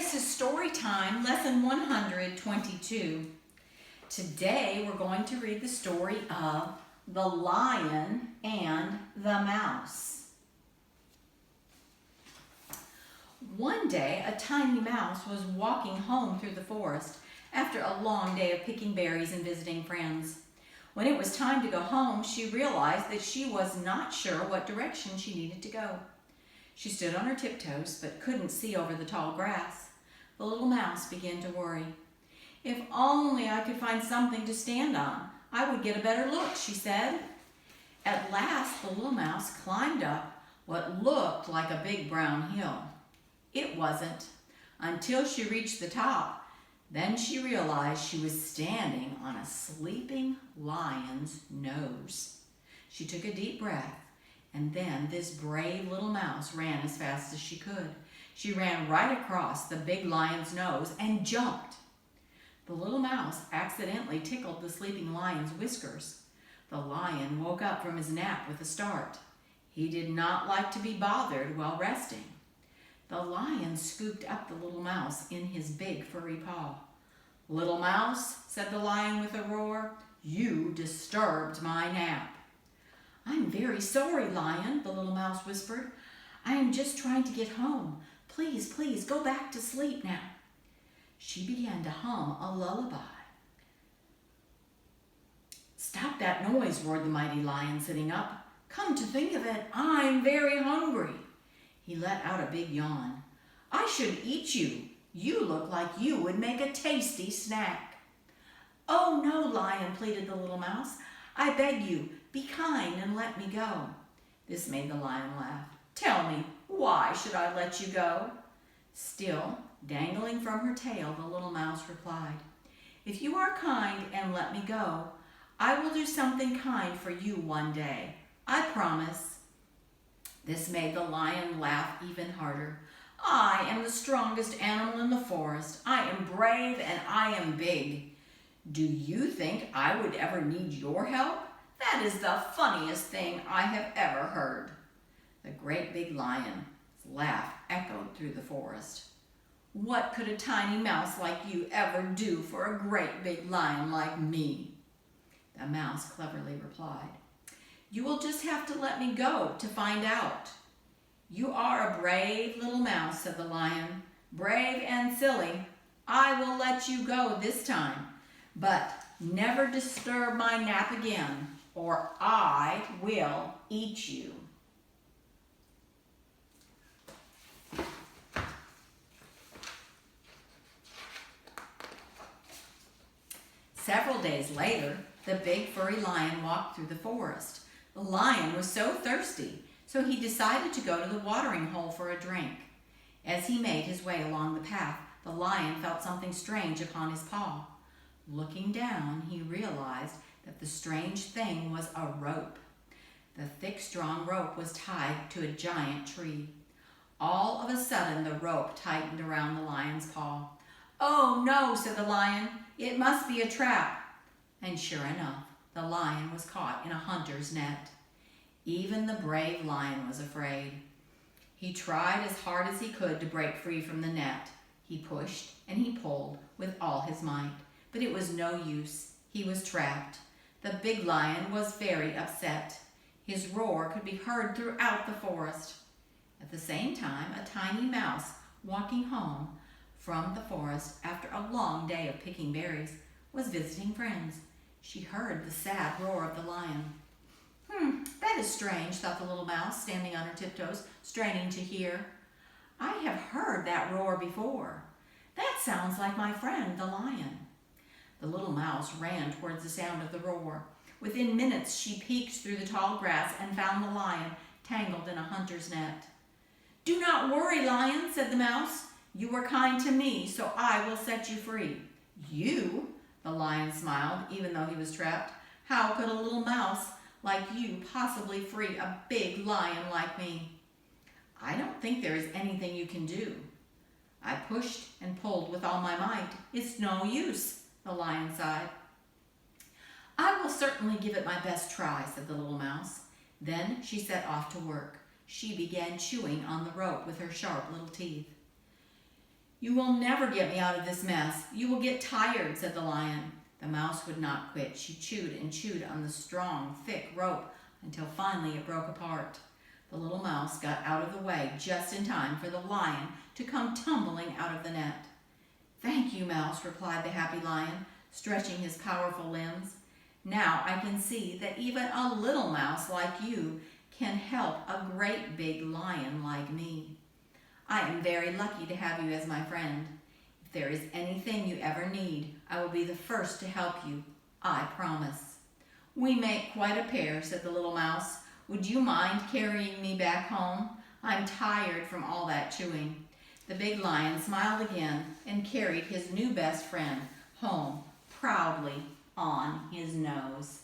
This is story time, lesson 122. Today we're going to read the story of The Lion and the Mouse. One day, a tiny mouse was walking home through the forest after a long day of picking berries and visiting friends. When it was time to go home, she realized that she was not sure what direction she needed to go. She stood on her tiptoes, but couldn't see over the tall grass. The little mouse began to worry. "If only I could find something to stand on, I would get a better look," she said. At last, the little mouse climbed up what looked like a big brown hill. It wasn't, until she reached the top. Then she realized she was standing on a sleeping lion's nose. She took a deep breath. And then this brave little mouse ran as fast as she could. She ran right across the big lion's nose and jumped. The little mouse accidentally tickled the sleeping lion's whiskers. The lion woke up from his nap with a start. He did not like to be bothered while resting. The lion scooped up the little mouse in his big furry paw. "Little mouse," said the lion with a roar, "you disturbed my nap." "I'm very sorry, Lion," the little mouse whispered. "I am just trying to get home. Please, please, go back to sleep now." She began to hum a lullaby. "Stop that noise," roared the mighty lion, sitting up. "Come to think of it, I'm very hungry." He let out a big yawn. "I should eat you. You look like you would make a tasty snack." "Oh, no, Lion," pleaded the little mouse. "I beg you, be kind and let me go." This made the lion laugh. "Tell me, why should I let you go?" Still dangling from her tail, the little mouse replied, "If you are kind and let me go, I will do something kind for you one day. I promise." This made the lion laugh even harder. "I am the strongest animal in the forest. I am brave and I am big. Do you think I would ever need your help? That is the funniest thing I have ever heard." The great big lion's laugh echoed through the forest. "What could a tiny mouse like you ever do for a great big lion like me?" The mouse cleverly replied, "You will just have to let me go to find out." "You are a brave little mouse," said the lion. "Brave and silly. I will let you go this time. But never disturb my nap again, or I will eat you." Several days later, the big furry lion walked through the forest. The lion was so thirsty, so he decided to go to the watering hole for a drink. As he made his way along the path, the lion felt something strange upon his paw. Looking down, he realized that the strange thing was a rope. The thick, strong rope was tied to a giant tree. All of a sudden, the rope tightened around the lion's paw. "Oh no," said the lion, "it must be a trap." And sure enough, the lion was caught in a hunter's net. Even the brave lion was afraid. He tried as hard as he could to break free from the net. He pushed and he pulled with all his might. But it was no use. He was trapped. The big lion was very upset. His roar could be heard throughout the forest. At the same time, a tiny mouse walking home from the forest after a long day of picking berries was visiting friends. She heard the sad roar of the lion. That is strange," thought the little mouse, standing on her tiptoes, straining to hear. "I have heard that roar before. That sounds like my friend, the lion." The little mouse ran towards the sound of the roar. Within minutes, she peeked through the tall grass and found the lion tangled in a hunter's net. "Do not worry, lion," said the mouse. "You were kind to me, so I will set you free." "You?" The lion smiled, even though he was trapped. "How could a little mouse like you possibly free a big lion like me?" "I don't think there is anything you can do." "I pushed and pulled with all my might. It's no use," the lion sighed. "I will certainly give it my best try," said the little mouse. Then she set off to work. She began chewing on the rope with her sharp little teeth. "You will never get me out of this mess. You will get tired," said the lion. The mouse would not quit. She chewed and chewed on the strong, thick rope until finally it broke apart. The little mouse got out of the way just in time for the lion to come tumbling out of the net. "Thank you, Mouse," replied the happy lion, stretching his powerful limbs. "Now I can see that even a little mouse like you can help a great big lion like me. I am very lucky to have you as my friend. If there is anything you ever need, I will be the first to help you. I promise." "We make quite a pair," said the little mouse. "Would you mind carrying me back home? I'm tired from all that chewing." The big lion smiled again and carried his new best friend home proudly on his nose.